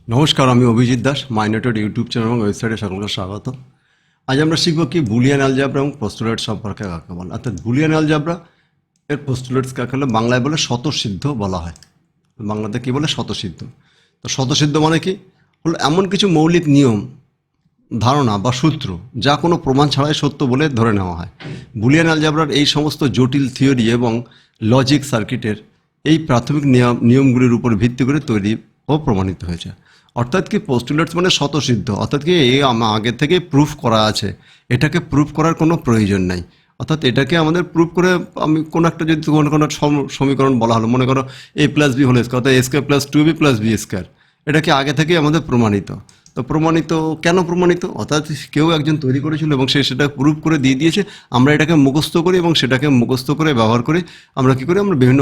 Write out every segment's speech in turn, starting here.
নমস্কার, আমি Abhijit Das, মাইনেটেড YouTube channel এবং ওয়েবসাইটে সকলকে স্বাগত। আজ আমরা শিখব কি বুলিয়ান অ্যালজেব্রা এবং পোস্টুলেট সম্পর্কে কাকে বলে। অর্থাৎ বুলিয়ান অ্যালজেব্রা এর পোস্টুলেটস কাকে বলে, বাংলায় বলে স্বতঃসিদ্ধ বলা হয়। বাংলাতে কী বলে? স্বতঃসিদ্ধ। তো স্বতঃসিদ্ধ মানে কি হলো? এমন কিছু মৌলিক নিয়ম, ধারণা বা সূত্র যা কোনো প্রমাণ ছাড়াই সত্য বলে ধরে নেওয়া হয়। বুলিয়ান অ্যালজেব্রার এই সমস্ত জটিল থিওরি এবং লজিক সার্কিটের এই প্রাথমিক নিয়মগুলির উপর ভিত্তি করে তৈরি ও প্রমাণিত হয়েছে। অর্থাৎ কি পোস্টুলেটস মানে স্বতঃসিদ্ধ, অর্থাৎ কি এই আগে থেকে প্রুফ করা আছে, এটাকে প্রুফ করার কোনো প্রয়োজন নাই। অর্থাৎ এটাকে আমাদের প্রুফ করে, আমি কোনো একটা যদি কোনো সমীকরণ বলা হলো, মনে করো a plus b whole square, অর্থাৎ a square plus 2b plus b square, এটা কি আগে থেকেই আমাদের প্রমাণিত। তো প্রমাণিত কেন প্রমাণিত? অর্থাৎ কেউ একজন তৈরি করেছিল এবং সে সেটা প্রুফ করে দিয়ে দিয়েছে। আমরা এটাকে মুখস্থ করি এবং সেটাকে মুখস্থ করে ব্যবহার করে আমরা কী করি? আমরা বিভিন্ন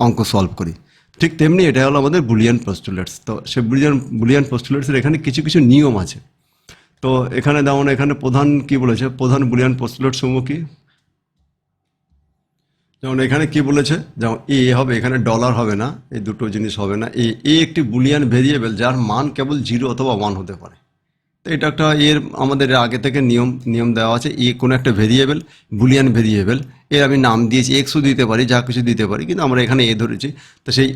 অঙ্ক সলভ করি। ঠিক তেমনি এটা হলো আমাদের বুলিয়ান পোস্টুলেটস। তো সে বুলিয়ান পোস্টুলেটসের এখানে কিছু কিছু নিয়ম আছে। তো এখানে যেমন এখানে প্রধান কি বলেছে, প্রধান বুলিয়ান পোস্টুলেট সমূহ কি, যেমন এখানে কি বলেছে, যেমন এ হবে, এখানে ডলার হবে না, এই দুটো জিনিস হবে না। এ একটি বুলিয়ান ভেরিয়েবল যার মান কেবল 0 অথবা 1 হতে পারে। তো এটা একটা এর আমাদের আগে থেকে নিয়ম দেওয়া আছে। এ কোনো একটা ভেরিয়েবল, বুলিয়ান ভেরিয়েবল, এর আমি নাম দিয়েছি, এক্সও দিতে পারি, যা কিছু দিতে পারি, কিন্তু আমরা এখানে এ ধরেছি। তো সেই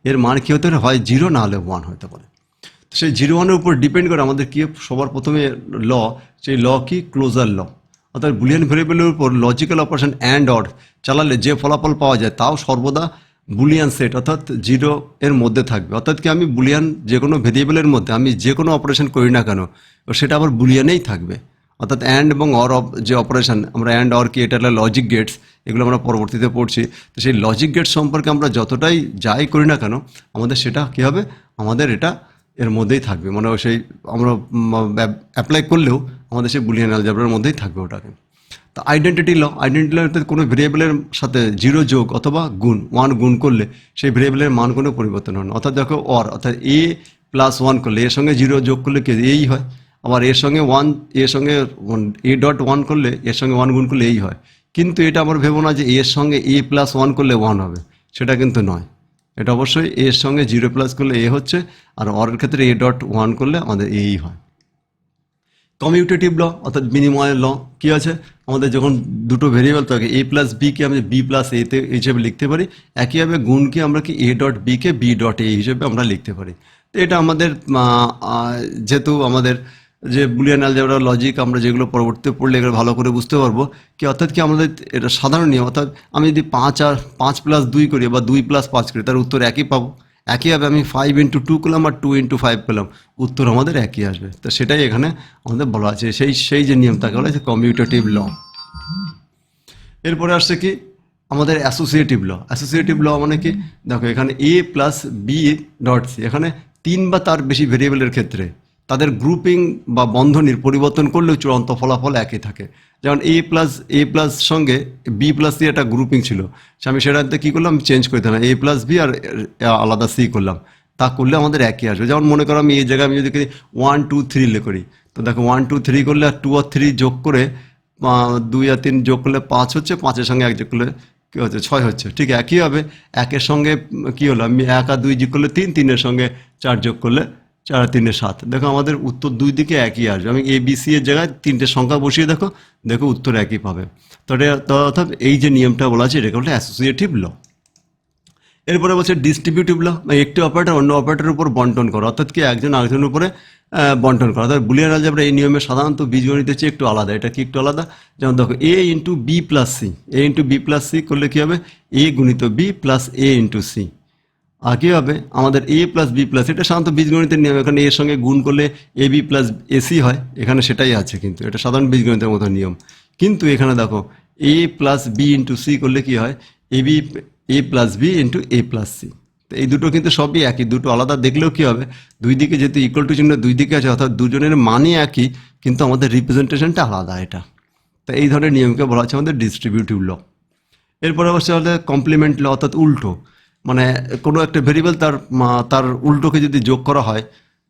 এর মান কী হতে পারে? হয় 0 না হলে 1 হতে পারে। তো সেই 0-1-এর উপর ডিপেন্ড করে আমাদের কি সবার প্রথমে ল, সেই ল কি? ক্লোজার ল। অর্থাৎ বুলিয়ান ভেরিয়েবলের উপর লজিক্যাল অপারেশন অ্যান্ড অর চালালে যে ফলাফল পাওয়া যায় তাও সর্বদা বুলিয়ান সেট, অর্থাৎ 0 এর মধ্যে থাকবে। অর্থাৎ কি আমি বুলিয়ান যে কোনো ভেরিয়েবলের মধ্যে আমি যে কোনো অপারেশন করি না কেন, সেটা আবার বুলিয়ানেই থাকবে। অর্থাৎ অ্যান্ড এবং অর যে অপারেশন, আমরা অ্যান্ড অর কি, এটা হলো লজিক গেটস, এগুলো আমরা পরবর্তীতে পড়ছি। তো সেই লজিক গেটস সম্পর্কে আমরা যতটাই যাই করি না কেন, আমাদের সেটা কী হবে? আমাদের এটা এর মধ্যেই থাকবে, মানে সেই আমরা অ্যাপ্লাই করলেও আমাদের সেই বুলিয়ান অ্যালজেব্রার মধ্যেই থাকবে ওটাকে। তো আইডেন্টিটি ল, কোনো ভেরিয়েবলের সাথে 0 যোগ অথবা গুণ 1 গুণ করলে সেই ভেরিয়েবলের মান কোনো পরিবর্তন হয় না। অর্থাৎ দেখো অর, অর্থাৎ এ প্লাস 1 করলে এর সঙ্গে 0 যোগ করলে কি এই হয়, আবার এর সঙ্গে এ ডট 1 করলে এর সঙ্গে 1 গুণ করলে এই হয়। কিন্তু এটা আমরা ভেবো না যে এর সঙ্গে এ প্লাস 1 করলে 1 হবে, সেটা কিন্তু নয়। এটা অবশ্যই এর সঙ্গে 0 প্লাস করলে এ হচ্ছে, আর অরের ক্ষেত্রে এ ডট 1 করলে আমাদের এই হয়। কমিউটেটিভ ল অর্থাৎ বিনিময়ের ল কী আছে? আমাদের যখন দুটো ভেরিয়েবল থাকে, এ প্লাস বিকে আমরা বি প্লাস এতে হিসেবে লিখতে পারি, একইভাবে গুণকে আমরা কি এ ডট বিকে বি ডট এ হিসেবে আমরা লিখতে পারি। তো এটা আমাদের যেহেতু আমাদের যে বুলিয়ান অ্যালজেব্রা লজিক আমরা যেগুলো পরবর্তীতে পড়লে এগুলো ভালো করে বুঝতে পারবো কি, অর্থাৎ কি আমাদের এটা সাধারণ নিয়ম। অর্থাৎ আমি যদি 5 প্লাস 2 করি বা 2 প্লাস 5 করি, তার উত্তর একই পাবো। একইভাবে আমি 5 ইন্টু 2 করলাম আর 2 ইন্টু 5 পেলাম, উত্তর আমাদের একই আসবে। তো সেটাই এখানে আমাদের বলা আছে, সেই যে নিয়ম তাকে বলা হচ্ছে কমিউটেটিভ ল। এরপরে আসছে কি আমাদের অ্যাসোসিয়েটিভ ল। অ্যাসোসিয়েটিভ ল মানে কি? দেখো এখানে এ প্লাস বি ডট সি, এখানে 3 বা তার বেশি ভেরিয়েবলের ক্ষেত্রে তাদের গ্রুপিং বা বন্ধনীর পরিবর্তন করলেও চূড়ান্ত ফলাফল একই থাকে। যেমন এ প্লাস সঙ্গে বি প্লাস সি একটা গ্রুপিং ছিল, আমি সেটাতে কী করলাম? চেঞ্জ করে দিলাম, এ প্লাস বি আর আলাদা সি করলাম, তা করলে আমাদের একই আসবে। যেমন মনে করো আমি এই জায়গায় আমি যদি 1 2 3 করি, তো দেখো 1 2 3 করলে আর 2 আর 3 যোগ করে 2 আর 3 যোগ করলে 5 হচ্ছে, 5-এর সঙ্গে 1 যোগ করলে কী হচ্ছে? 6 হচ্ছে। ঠিক একইভাবে 1-এর সঙ্গে কী হলো? আমি 1 আর 2 যোগ করলে 3, 3-এর সঙ্গে 4 যোগ করলে 4 আর 3-এ 7। দেখো আমাদের উত্তর দুই দিকে একই আসবে। আমি এ বি সি এর জায়গায় 3টে সংখ্যা বসিয়ে দেখো উত্তর একই পাবে। তো অর্থাৎ এই যে নিয়মটা বলা আছে এটাকে বলে অ্যাসোসিয়েটিভ ল। এরপরে বলছে ডিস্ট্রিবিউটিভ ল, একটি অপারেটর অন্য অপারেটরের উপর বন্টন করা, অর্থাৎ কি একজন আরেকজনের উপরে বন্টন করা। অর্থাৎ বুলিয়ান অ্যালজেব্রা এই নিয়মে সাধারণত বীজগণিতের চেয়ে একটু আলাদা। এটা কি একটু আলাদা? যেমন দেখো এ ইন্টু বি প্লাস সি, এ ইন্টু বি প্লাস সি করলে কী হবে? এ গুণিত বি প্লাস এ ইন্টু সি। আর কী হবে? আমাদের এ প্লাস বি প্লাস, এটা সাধারণত বীজগণিতের নিয়ম। এখানে এর সঙ্গে গুণ করলে এ বি প্লাস এসি হয়, এখানে সেটাই আছে, কিন্তু এটা সাধারণ বীজগণিতের মতো নিয়ম। কিন্তু এখানে দেখো এ প্লাস বি ইন্টু সি করলে কী হয়? এ প্লাস বি ইন্টু এ প্লাস সি। তো এই দুটো কিন্তু সবই একই, দুটো আলাদা দেখলেও কী হবে? দুই দিকে যেহেতু ইকুয়াল টু চিহ্ন দুই দিকে আছে, অর্থাৎ দুজনের মানই একই, কিন্তু আমাদের রিপ্রেজেন্টেশনটা আলাদা এটা। তো এই ধরনের নিয়মকে বলা হচ্ছে আমাদের ডিস্ট্রিবিউটিভ ল। এরপরে অবশ্যই হলে কমপ্লিমেন্ট ল, অর্থাৎ উল্টো। মানে কোনো একটা ভেরিয়েবল তার উল্টোকে যদি যোগ করা হয়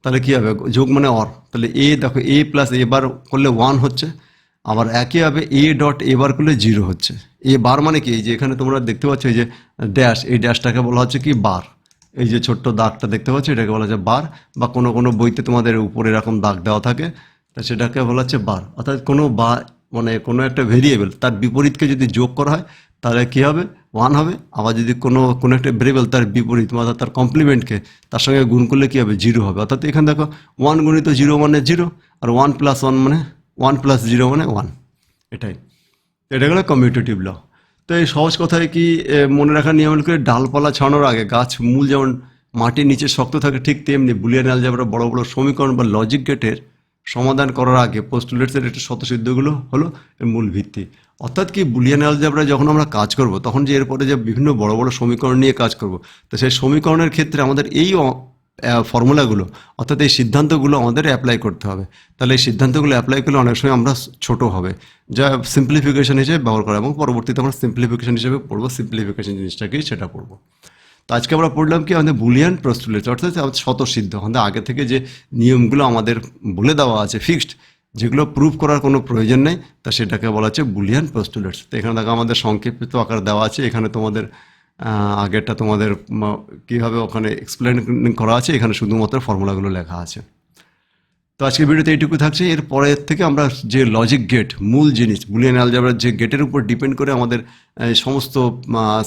তাহলে কী হবে? যোগ মানে অর, তাহলে দেখো এ প্লাস এ বার করলে 1 হচ্ছে, আবার একইভাবে এ ডট এ বার করলে 0 হচ্ছে। এ বার মানে কি? এই যে এখানে তোমরা দেখতে পাচ্ছ এই যে ড্যাশ, এই ড্যাশটাকে বলা হচ্ছে কি বার। এই যে ছোট্ট দাগটা দেখতে পাচ্ছ এটাকে বলা হচ্ছে বার, বা কোনো কোনো বইতে তোমাদের উপরে এরকম দাগ দেওয়া থাকে, তা সেটাকে বলা হচ্ছে বার। অর্থাৎ কোনো বা মানে কোনো একটা ভেরিয়েবল তার বিপরীতকে যদি যোগ করা হয় তাহলে কী হবে, 1 হবে। আবার যদি কোনো কোনো একটা ভেরিয়েবল তার বিপরীত অর্থাৎ তার কমপ্লিমেন্টকে তার সঙ্গে গুণ করলে কী হবে, 0 হবে। অর্থাৎ এখানে দেখো 1 গুণিত 0 মানে 0, আর 1 প্লাস 1 মানে 1 প্লাস 0 মানে 1, এটাই। তো এটা গেলো কমিউটেটিভ ল। তো এই সহজ কথায় কি মনে রাখার নিয়ম হলো করে, ডালপালা ছাড়ানোর আগে গাছ মূল যেমন মাটির নিচে শক্ত থাকে, ঠিক তেমনি বুলিয়ান অ্যালজেব্রা বড় বড় সমীকরণ বা লজিক গেটের সমাধান করার আগে পোস্টুলেটসের একটা স্বতঃসিদ্ধগুলো হলো এর মূল ভিত্তি। অর্থাৎ কি বুলিয়ান অ্যালজেব্রা যখন আমরা কাজ করব তখন যে এরপরে যে বিভিন্ন বড় বড় সমীকরণ নিয়ে কাজ করব, তো সেই সমীকরণের ক্ষেত্রে আমাদের এই ফর্মুলাগুলো অর্থাৎ এই সিদ্ধান্তগুলো আমাদের অ্যাপ্লাই করতে হবে। তাহলে এই সিদ্ধান্তগুলো অ্যাপ্লাই করলে অনেক সময় আমরা ছোট হবে, যা সিম্পলিফিকেশন হিসেবে ব্যবহার করা, এবং পরবর্তীতে আমরা সিম্পলিফিকেশন হিসেবে পড়বো, সিম্পলিফিকেশন জিনিসটাকেই সেটা পড়বো। তো আজকে আমরা পড়লাম কি আমাদের বুলিয়ান পোস্টুলেটস, অর্থাৎ আমাদের স্বতঃসিদ্ধ, আমাদের আগে থেকে যে নিয়মগুলো আমাদের বলে দেওয়া আছে ফিক্সড, যেগুলো প্রুভ করার কোনো প্রয়োজন নেই, তা সেটাকে বলা হচ্ছে বুলিয়ান পোস্টুলেটস। তো এখানে দেখো আমাদের সংক্ষিপ্ত আকার দেওয়া আছে, এখানে তোমাদের আগেরটা তোমাদের কীভাবে ওখানে এক্সপ্লেন করা আছে, এখানে শুধুমাত্র ফর্মুলাগুলো লেখা আছে। তো আজকের ভিডিওতে এইটুকু থাকছে। এর পরের থেকে আমরা যে লজিক গেট, মূল জিনিস বুলিয়ান অ্যালজেব্রার যে গেটের উপর ডিপেন্ড করে আমাদের সমস্ত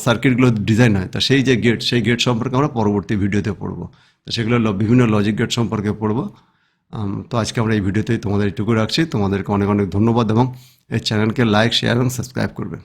সার্কিটগুলো ডিজাইন হয়, তা সেই যে গেট, সেই গেট সম্পর্কে আমরা পরবর্তী ভিডিওতে পড়বো। তো সেগুলো বিভিন্ন লজিক গেট সম্পর্কে পড়বো। তো আজকে আমরা এই ভিডিওতেই তোমাদের এইটুকু রাখছি। তোমাদেরকে অনেক অনেক ধন্যবাদ, এবং এই চ্যানেলকে লাইক, শেয়ার এবং সাবস্ক্রাইব করবে।